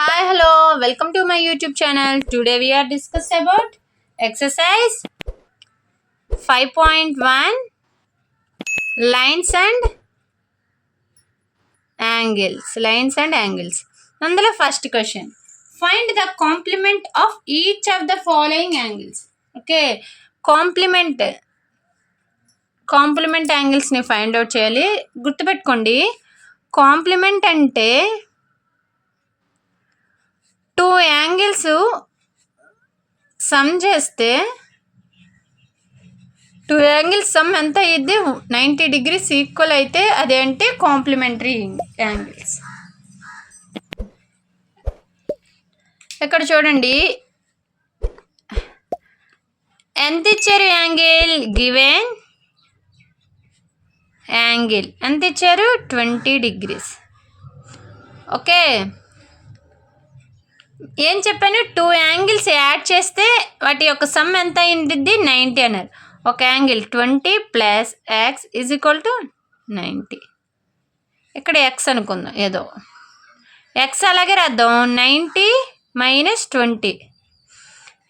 Hi, hello, welcome to my YouTube channel. Today we are discussing about exercise 5.1 lines and angles. Nandala first question. Find the complement of each of the following angles. Okay, complement angles ni find out cheyali. Gurtupeట్టుకోండి, complement ante two angles some చేస్తే two angles some ఎంత అయ్యిద్ది 90 degrees equal అయితే అదేంటి complementary angles. ఇక్కడ చూడండి ఎంత ఇచ్చారు angle, given angle ఎంత ఇచ్చారు 20 degrees. ఓకే, ఏం చెప్పాను, టూ యాంగిల్స్ యాడ్ చేస్తే వాటి యొక్క సమ్ ఎంత అయింది 90 అన్నారు. ఒక angle 20 plus x is equal to 90. ఇక్కడ ఎక్స్ అనుకుందాం, ఏదో ఎక్స్ అలాగే రాద్దాం. 90 minus 20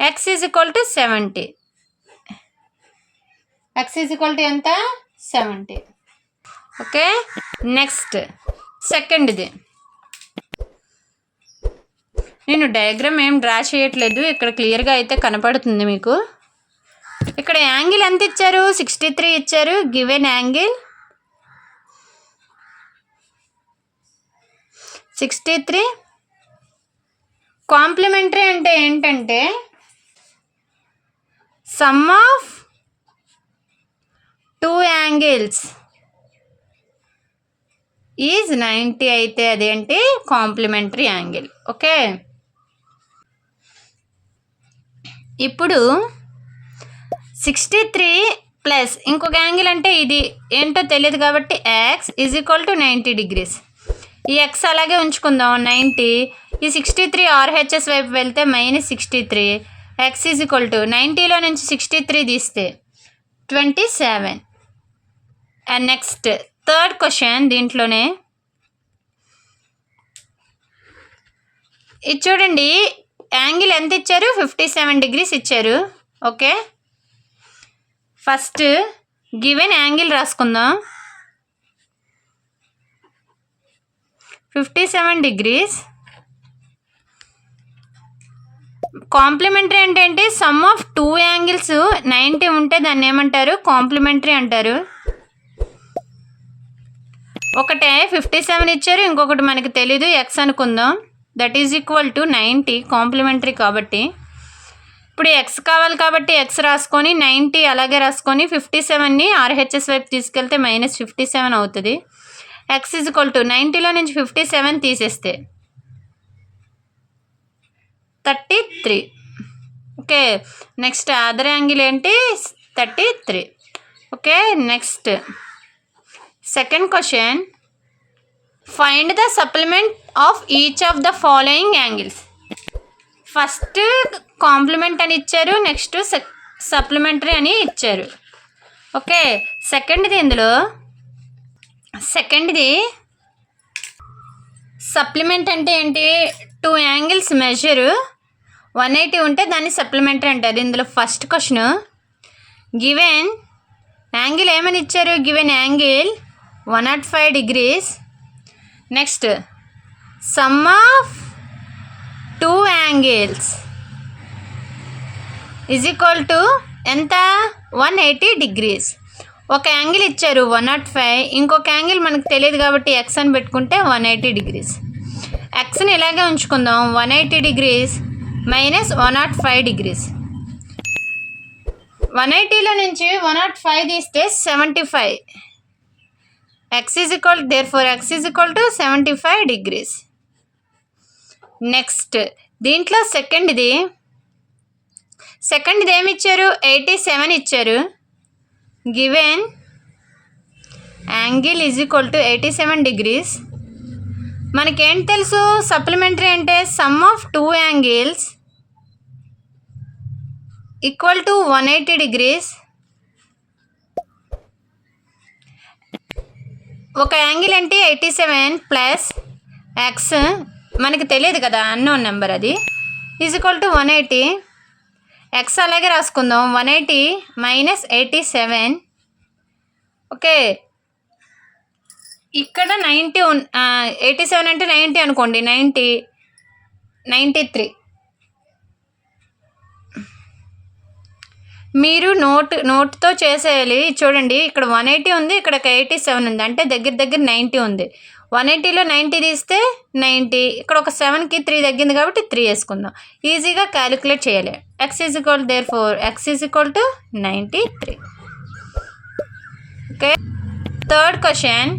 X is equal to 70. X is equal to ఎంత 70. ఓకే, నెక్స్ట్ సెకండ్ది. నేను డయాగ్రామ్ ఏం డ్రా చేయట్లేదు, ఇక్కడ క్లియర్గా అయితే కనపడుతుంది మీకు. ఇక్కడ యాంగిల్ ఎంత ఇచ్చారు 63 ఇచ్చారు. Given angle 63. కాంప్లిమెంటరీ అంటే ఏంటంటే some of two angles is 90 అయితే అదేంటి కాంప్లిమెంటరీ యాంగిల్. ఓకే, ఇప్పుడు 63 ప్లస్ ఇంకొక యాంగిల్ అంటే ఇది ఏంటో తెలియదు కాబట్టి X is equal to 90 degrees. ఈ ఎక్స్ అలాగే ఉంచుకుందాం 90. ఈ 63 ఆర్హెచ్ఎస్ వైపు వెళ్తే -63. ఎక్స్ ఈజ్ ఈక్వల్ టు 90లో నుంచి 63 తీస్తే 27. అండ్ నెక్స్ట్ థర్డ్ క్వశ్చన్, దీంట్లోనే ఇది చూడండి, యాంగిల్ ఎంత ఇచ్చారు 57 degrees ఇచ్చారు. ఓకే, ఫస్ట్ గివెన్ యాంగిల్ రాసుకుందాం. 57 degrees. కాంప్లిమెంటరీ అంటే ఏంటి, సమ్ ఆఫ్ టూ యాంగిల్స్ 90 ఉంటే దాన్ని ఏమంటారు కాంప్లిమెంటరీ అంటారు. ఒకటే 57 ఇచ్చారు, ఇంకొకటి మనకి తెలీదు ఎక్స్ అనుకుందాం. That is equal to 90 complementary కాబట్టి. ఇప్పుడు ఎక్స్ కావాలి కాబట్టి ఎక్స్ రాసుకొని 90 అలాగే రాసుకొని 57ని ఆర్హెచ్ఎస్ వైపు తీసుకెళ్తే -57 అవుతుంది. ఎక్స్ ఈజ్ ఈక్వల్ టు 90లో నుంచి 57 తీసేస్తే 33. ఓకే, నెక్స్ట్ అదర్ యాంగిల్ ఏంటి 33. Okay, next second question, find the supplement of each of the following angles. First complement అని ఇచ్చారు, నెక్స్ట్ సప్లిమెంటరీ అని ఇచ్చారు. ఓకే, ఇందులో సెకండ్ది సప్లిమెంట్ అంటే ఏంటి, టూ యాంగిల్స్ మెజరు 180 ఉంటే దాన్ని సప్లిమెంటరీ అంటారు. ఇందులో ఫస్ట్ క్వశ్చన్ గివెన్ యాంగిల్ ఏమని ఇచ్చారు, given angle 105 degrees. Next some of two angles is equal to ఎంత 180 degrees. ఒక యాంగిల్ ఇచ్చారు 105, ఇంకొక యాంగిల్ మనకు తెలియదు కాబట్టి ఎక్స్ అని పెట్టుకుంటే 180 degrees. ఎక్స్ని ఇలాగే ఉంచుకుందాం, 180 degrees మైనస్ 105 degrees. 180లో నుంచి 105 తీస్తే 75. x is equal, therefore x is equal to 75 degrees. Next దీంట్లో సెకండ్ది ఏమి ఇచ్చారు 87 ఇచ్చారు. Given angle is equal to 87 degrees. మనకేంటి తెలుసు, సప్లిమెంటరీ అంటే sum of two angles equal to 180 degrees. ఒక యాంగిల్ అంటే 87 ప్లస్ ఎక్స్ మనకి తెలియదు కదా, అన్నోన్ నెంబర్ అది. Is equal to 180. ఎక్స్ అలాగే రాసుకుందాం. 180 మైనస్ 87. ఓకే, ఇక్కడ 90 87 అంటే 90 అనుకోండి. 93. మీరు నోట్తో చేసేయాలి. చూడండి, ఇక్కడ 180 ఉంది, ఇక్కడ 87 ఉంది, అంటే దగ్గర 90 ఉంది. 180లో 90 తీస్తే 90, ఇక్కడ ఒక 7కి 3 తగ్గింది కాబట్టి 3 వేసుకుందాం. ఈజీగా క్యాలిక్యులేట్ చేయాలి. X is equal X is equal to 93. Okay, third question.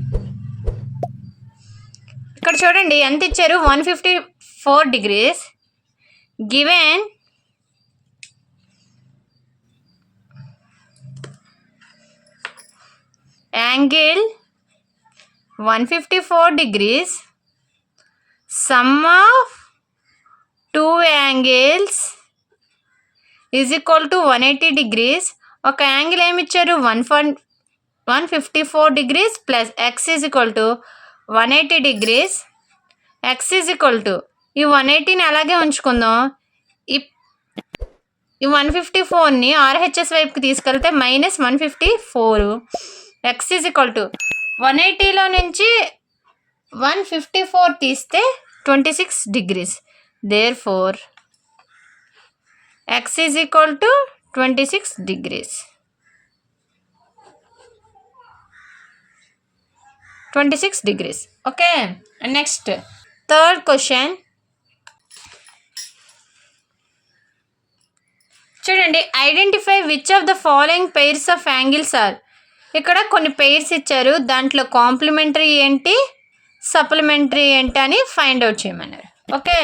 ఇక్కడ చూడండి ఎంత ఇచ్చారు, 154 degrees. Given angle 154 degrees, sum of two angles is equal to 180 degrees. ఒక యాంగిల్ ఏమి ఇచ్చారు, 154 degrees plus x is equal to 180 degrees. X is equal to ఈ 180ని అలాగే ఉంచుకుందాం. ఈ 154ని ఆర్హెచ్ఎస్ వైపుకి తీసుకెళ్తే -154. ఎక్స్ ఈజ్ ఈక్వల్ టు 180లో నుంచి 154 తీస్తే 26 degrees. Therefore, x is equal to 26 degrees. 26 degrees. Okay. Next, third question. చూడండి, identify which of the following pairs of angles are. ఇక్కడ కొన్ని పెయిర్స్ ఇచ్చారు, దాంట్లో కాంప్లిమెంటరీ ఏంటి, సప్లిమెంటరీ ఏంటి అని ఫైండ్ అవుట్ చేయమన్నారు. Okay,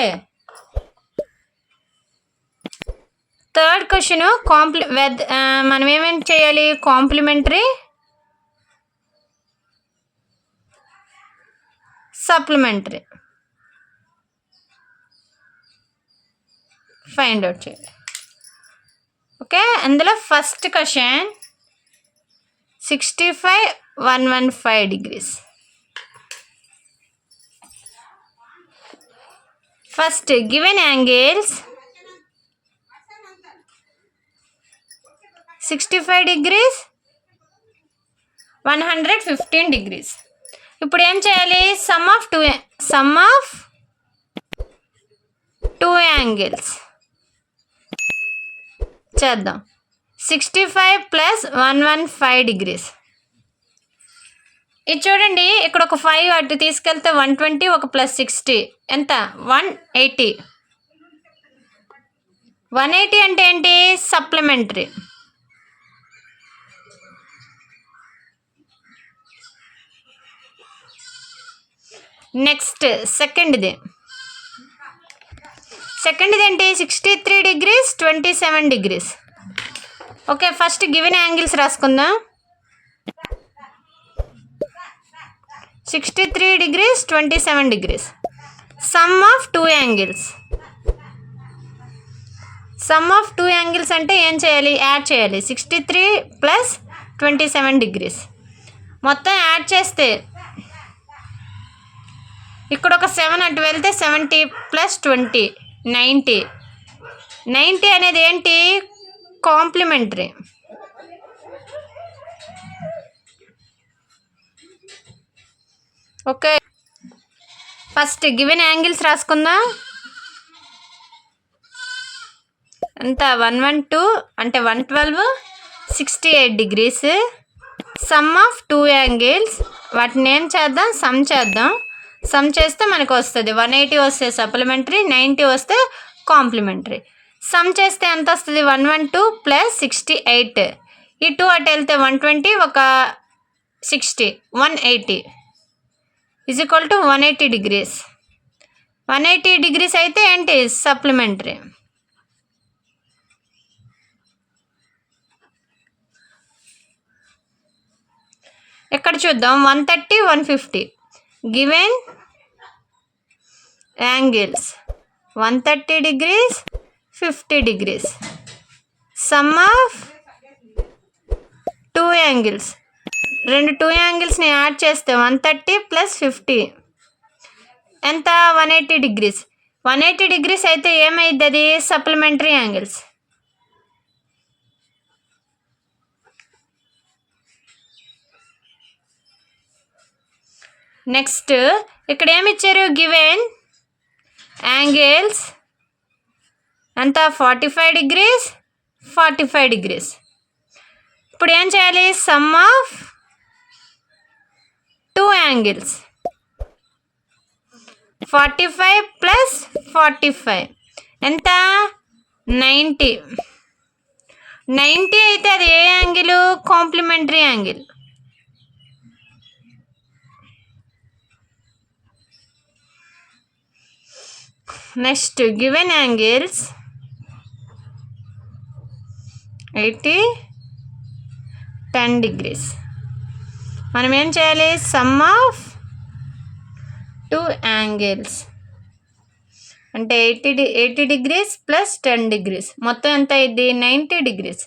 third question. మనం ఏమేమి చేయాలి, కాంప్లిమెంటరీ, సప్లిమెంటరీ ఫైండ్ అవుట్ చేయాలి. ఓకే, అందులో first question 65, 115 degrees. First, given angles 65 degrees, 115 degrees. ఇప్పుడు ఏం చేయాలి, సమ్ ఆఫ్ టూ యాంగిల్స్ చేద్దాం. 65 ప్లస్ 115 degrees. ఇది చూడండి, ఇక్కడ ఒక 5 అటు తీసుకెళ్తే 120, ఒక ప్లస్ 60 ఎంత, 180. 180 అంటే ఏంటి, సప్లిమెంటరీ. నెక్స్ట్ సెకండ్ది ఏంటి, 63 degrees, 27 degrees. Okay, first given angles రాసుకుందాం. 63 degrees, 27 degrees. Sum of two angles అంటే ఏం చేయాలి, యాడ్ చేయాలి. 63 ప్లస్ 27 degrees మొత్తం యాడ్ చేస్తే ఇక్కడ ఒక 7 అటు వెళ్తే 70 ప్లస్ 20 90. 90 అనేది ఏంటి, complementary. Okay, first given angles రాసుకుందాం. ఎంత, 112 అంటే 112, 68 degrees. Sum of two angles, వాటిని ఏం చేద్దాం, సమ్ చేస్తే మనకు వస్తుంది. 180 వస్తే సప్లిమెంటరీ, 90 వస్తే కాంప్లిమెంటరీ. సమ్ చేస్తే ఎంత వస్తుంది, 112 ప్లస్ 68. ఈ 2 అటు వెళ్తే 120, ఒక 60, 180 is equal to 180 degrees. 180 degrees అయితే ఏంటి, సప్లిమెంటరీ. ఎక్కడ చూద్దాం, 130, 150. Given angles 130 degrees, 50 degrees. Sum of two angles, రెండు టూ యాంగిల్స్ని యాడ్ చేస్తే 130 ప్లస్ 50 ఎంత 180 డిగ్రీస్. 180 డిగ్రీస్ అయితే ఏమైంది, అది సప్లిమెంటరీ యాంగిల్స్. నెక్స్ట్ ఇక్కడ ఏమి ఇచ్చారు, గివెన్ యాంగిల్స్ ఎంత 45 డిగ్రీస్ 45 డిగ్రీస్. ఇప్పుడు ఏం చేయాలి, సమ్ ఆఫ్ 2 యాంగిల్స్ 45 ప్లస్ 45 ఎంత 90. 90 అయితే అది ఏ angle, complementary angle. Next given angles 80 10 degrees. మనం ఏం చేయాలి, సమ్ ఆఫ్ 2 యాంగిల్స్ అంటే 80 డిగ్రీస్ ప్లస్ 10 డిగ్రీస్ మొత్తం ఎంత అయింది, 90 డిగ్రీస్.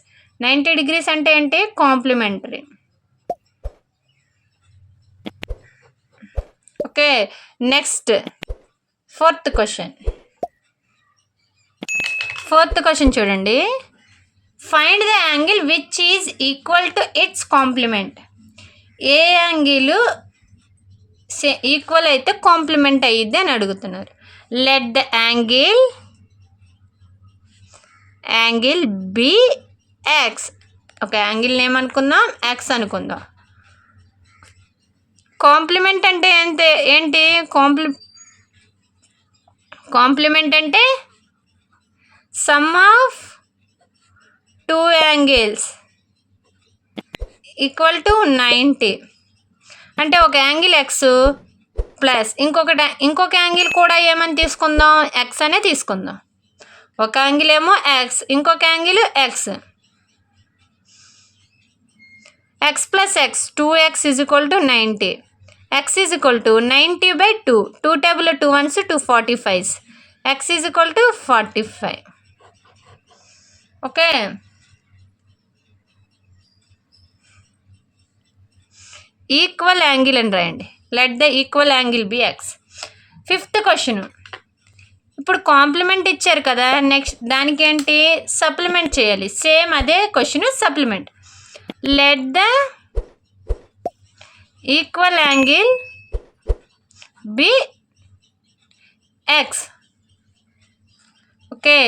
90 డిగ్రీస్ అంటే ఏంటి, complementary. Okay, next fourth question చూడండి. Find the angle which is equal to its complement. ఏ యాంగిల్ ఈక్వల్ అయితే కాంప్లిమెంట్ అయ్యిద్ది అని అడుగుతున్నారు. Let the angle be x. ఒక యాంగిల్ ఏమనుకుందాం, ఎక్స్ అనుకుందాం. కాంప్లిమెంట్ అంటే ఏంటి, కాంప్లిమెంట్ అంటే sum of 2 angles equal to 90. అంటే ఒక యాంగిల్ ఎక్స్ ప్లస్ ఇంకొక యాంగిల్ కూడా ఏమని తీసుకుందాం, ఎక్స్ అనే తీసుకుందాం. ఒక యాంగిల్ ఏమో ఎక్స్, ఇంకొక angle x. X plus x 2x is equal to 90. x is equal to 90/2. 2 table 2 1s 2 45s. x is equal to 45. Okay, equal angle అని రాయండి. Let the equal angle be x. Fifth question. ఇప్పుడు complement ఇచ్చారు కదా, next దానికి ఏంటి, supplement చేయాలి. Same అదే question, supplement. Let the equal angle be x. Okay,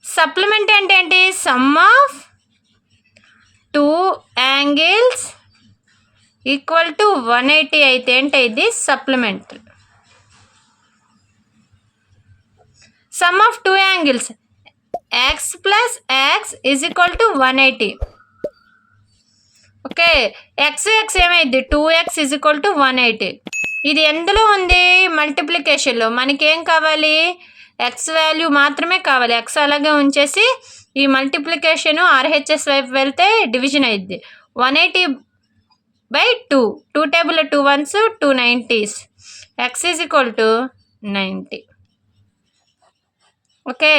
supplement అంటే ఏంటి, sum of 2 angles equal to 180 అయితే ఏంటైంది, supplement. Sum of 2 angles x plus x is equal to 180. Okay, x ఏమైంది, 2x ఈజ్ ఈక్వల్ టు 180. ఇది ఎందులో ఉంది, మల్టిప్లికేషన్లో. మనకేం కావాలి, ఎక్స్ వాల్యూ మాత్రమే కావాలి. ఎక్స్ అలాగే ఉంచేసి ఈ మల్టిప్లికేషను RHS వైపు వెళ్తే డివిజన్ అయింది. 180/2. 2 table 2 1s 2 90s. x is equal to 90. Okay,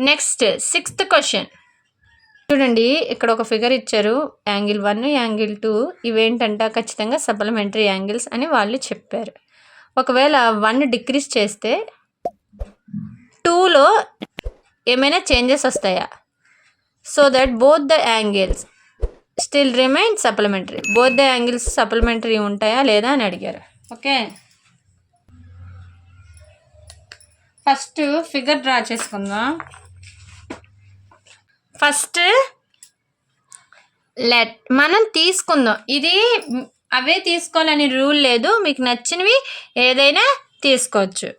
next 6th question చూడండి. ఇక్కడ ఒక ఫిగర్ ఇచ్చారు, యాంగిల్ 1 యాంగిల్ 2 ఇవేంటంట ఖచ్చితంగా సప్లిమెంటరీ యాంగిల్స్ అని వాళ్ళు చెప్పారు. ఒకవేళ 1 డిక్రీజ్ చేస్తే 2లో ఏమైనా చేంజెస్ వస్తాయా, so that both the angles still remain supplementary. Both the angles supplementary ఉంటాయా లేదా అని అడిగారు. ఓకే, ఫస్ట్ ఫిగర్ డ్రా చేసుకుందాం. ఫస్ట్ మనం తీసుకుందాం. ఇది అవే తీసుకోవాలని రూల్ లేదు, మీకు నచ్చినవి ఏదైనా తీసుకోవచ్చు.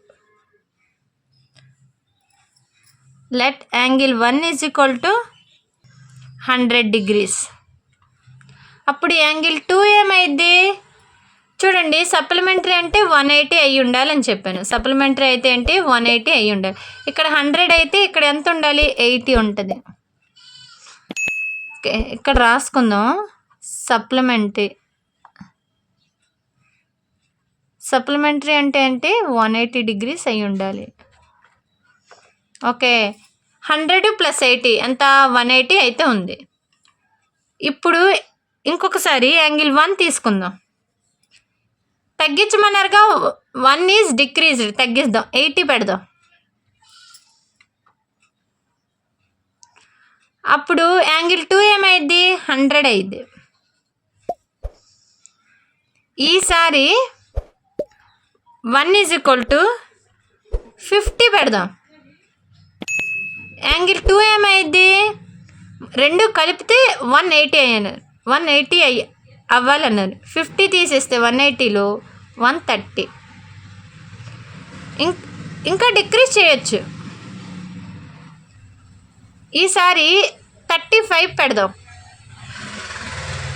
Let angle 1 is equal to 100 degrees. అప్పుడు యాంగిల్ 2 ఏమైంది చూడండి. సప్లిమెంటరీ అంటే 180 అయ్యి ఉండాలని చెప్పాను. సప్లిమెంటరీ అయితే ఏంటి 180 అయ్యి ఉండాలి. ఇక్కడ 100 అయితే ఇక్కడ ఎంత ఉండాలి, 80 ఉంటుంది. ఓకే, ఇక్కడ రాసుకుందాం. సప్లిమెంటరీ అంటే ఏంటి 180 degrees అయ్యి ఉండాలి. ఓకే, 100 + 80 ఎంత 180 అయితే ఉంది. ఇప్పుడు ఇంకొకసారి యాంగిల్ 1 తీసుకుందాం. తగ్గించమన్నారుగా, 1 ఈజ్ డిక్రీజ్డ్, తగ్గిద్దాం, 80 పెడదాం. అప్పుడు యాంగిల్ 2 ఏమైద్ది, 100 అయింది. ఈసారి 1 ఈజ్ ఈక్వల్ టు 50 పెడదాం. యాంగిల్ 2 ఏమైద్ది, రెండు కలిపితే 180 అయ్యాను, 180 అవ్వాలన్నారు. 50 తీసేస్తే 180లో 130. ఇంకా డిక్రీజ్ చేయొచ్చు. ఈసారి 35 పెడదాం.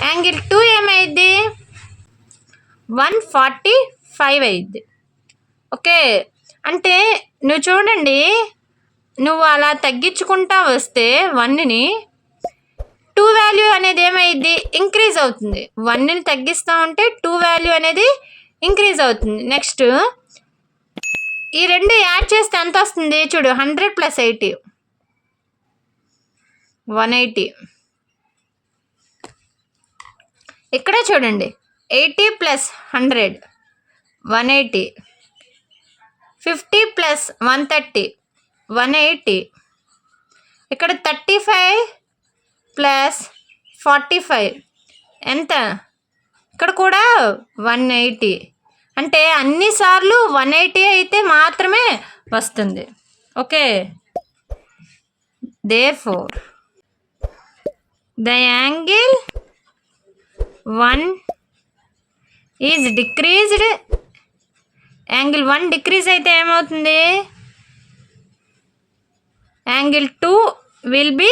యాంగిల్ 2 ఏమైద్ది, 145 అయింది. ఓకే, అంటే నువ్వు చూడండి, నువ్వు అలా తగ్గించుకుంటా వస్తే 1ని 2 వాల్యూ అనేది ఏమైద్ది, ఇంక్రీజ్ అవుతుంది. 1ని తగ్గిస్తూ ఉంటే 2 వాల్యూ అనేది ఇంక్రీజ్ అవుతుంది. నెక్స్ట్ ఈ రెండు యాడ్ చేస్తే ఎంత వస్తుంది చూడు, 100 + 80, 180. ఇక్కడ చూడండి, 80 + 100, 180. 50 + 130, 180. ఇక్కడ 35 + 45 ఎంత, ఇక్కడ కూడా 180. అంటే అన్నిసార్లు 180 అయితే మాత్రమే వస్తుంది. Okay, therefore the angle 1 is decreased. Angle 1 decrease అయితే ఏమవుతుంది, యాంగిల్ 2 విల్ బి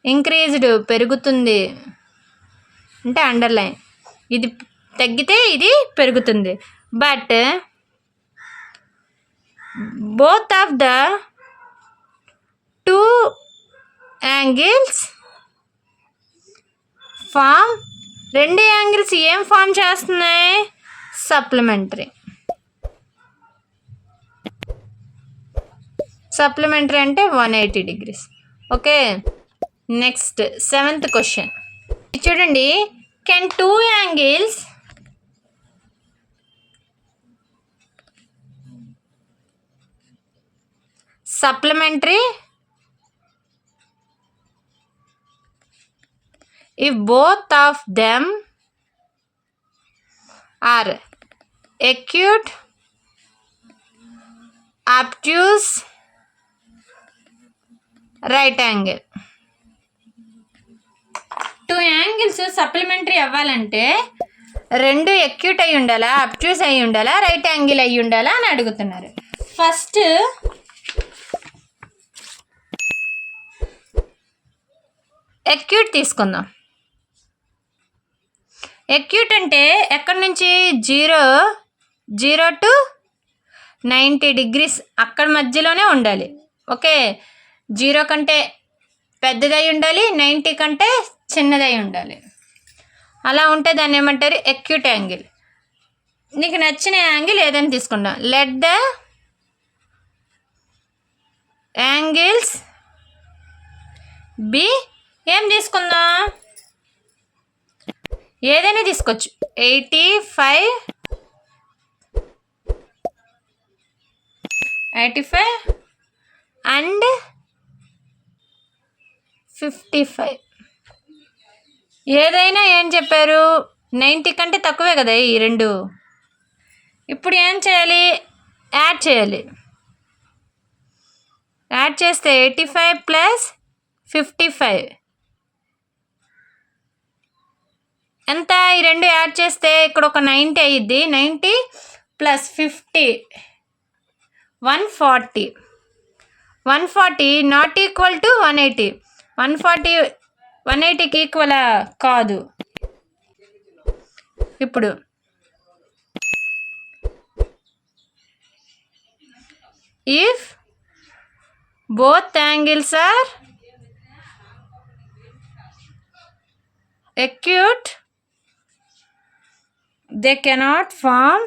ఇంక్రీజ్డ్, పెరుగుతుంది. అంటే అండర్లైన్, ఇది తగ్గితే ఇది పెరుగుతుంది. But both of the 2 angles form, రెండు యాంగిల్స్ ఏం ఫామ్ చేస్తున్నాయి, సప్లిమెంటరీ. సప్లిమెంటరీ అంటే 180 degrees. Okay, next 7th question చూడండి. Can 2 angles supplementary if both of them are acute, obtuse, right angle. 2 angles supplementary అవ్వాలంటే రెండు ఎక్యూట్ అయి ఉండాలా, అబ్ట్యూస్ అయి ఉండాలా, రైట్ యాంగిల్ అయి ఉండాలా అని అడుగుతున్నారు. ఫస్ట్ ఎక్యూట్ తీసుకుందాం. ఎక్యూట్ అంటే ఎక్కడి నుంచి, 0 to 90 degrees అక్కడ మధ్యలోనే ఉండాలి. ఓకే, 0 కంటే పెద్దదై ఉండాలి, 90 కంటే చిన్నదై ఉండాలి. అలా ఉంటే దాన్ని ఏమంటారు, ఎక్యూట్ యాంగిల్. నీకు నచ్చిన యాంగిల్ ఏదైనా తీసుకుందాం. లెట్ ద యాంగిల్స్ బి, ఏం తీసుకుందాం, ఏదైనా తీసుకోవచ్చు. 85 అండ్ 55. ఏదైనా ఏం చెప్పారు, 90 కంటే తక్కువే కదా ఈ రెండు. ఇప్పుడు ఏం చేయాలి, యాడ్ చేయాలి. యాడ్ చేస్తే 85 + 55 ఎంత, ఈ రెండు యాడ్ చేస్తే ఇక్కడ ఒక 90 అయ్యిద్ది. 90 + 50 140. 140 నాట్ ఈక్వల్ టు 180. 140 180కి ఈక్వలా కాదు. ఇప్పుడు if both angles are acute, they cannot form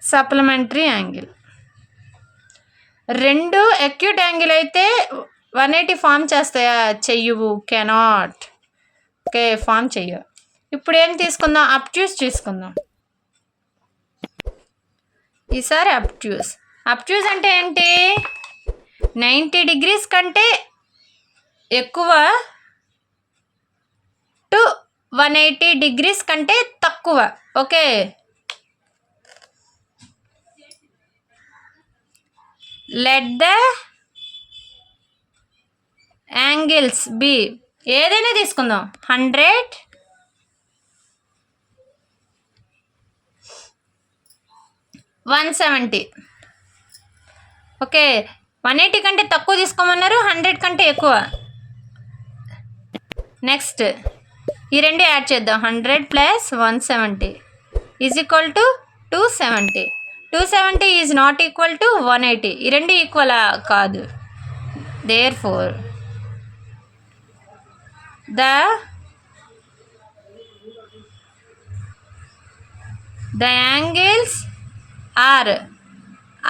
supplementary angle. రెండు acute angle అయితే 180 ఫామ్ చేస్తాయా? చెయ్యవు, కెనాట్. ఓకే, ఫామ్ చెయ్యవు. ఇప్పుడు ఏం తీసుకుందాం? అబ్ట్యూస్ తీసుకుందాం. ఈసారి అబ్ట్యూస్. అబ్ట్యూస్ అంటే ఏంటి? 90 degrees కంటే ఎక్కువ టు 180 degrees కంటే తక్కువ. Okay, let the angles be. ఏదైనా తీసుకుందాం. 100, 170. ఓకే, 180 కంటే తక్కువ తీసుకోమన్నారు, 100 కంటే ఎక్కువ. నెక్స్ట్ ఈ రెండు యాడ్ చేద్దాం. 100 + 170 = 270. 270 ఈజ్ నాట్ ఈక్వల్ టు 180. ఈ రెండు ఈక్వల్ కాదు. Therefore the angles are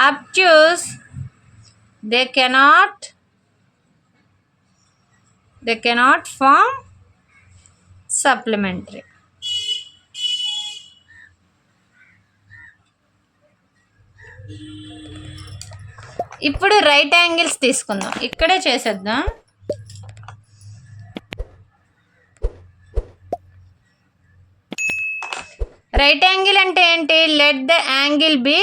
obtuse. They cannot form supplementary. ఇప్పుడు రైట్ యాంగిల్స్ తీసుకుందాం. ఇక్కడే చేసేద్దాం. రైట్ యాంగిల్ అంటే ఏంటి? లెట్ ద యాంగిల్ బి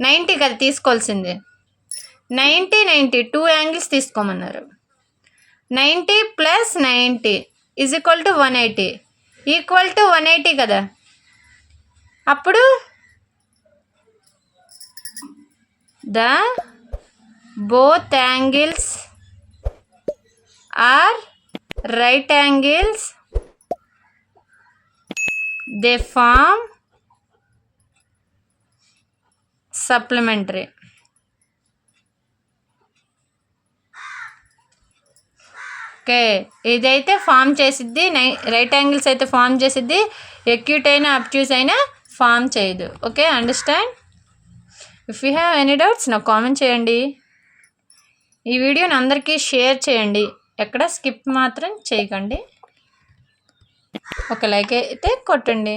90 కదా తీసుకోవాల్సింది. 90, 90 2 యాంగిల్స్ తీసుకోమన్నారు. 90 + 90 = 180 = 180 కదా. అప్పుడు the both angles are right angles. They form supplementary. Okay, ఇదైతే ఫామ్ చేసిద్ది. రైట్ యాంగిల్స్ అయితే ఫామ్ చేసిద్ది. ఎక్యూట్ అయినా అబ్ట్యూస్ అయినా ఫామ్ చేయదు. Okay, understand? If you have any doubts నాకు కామెంట్ చేయండి. ఈ వీడియోని అందరికీ షేర్ చేయండి. ఎక్కడ స్కిప్ మాత్రం చేయకండి. ఒక లైక్ అయితే కొట్టండి.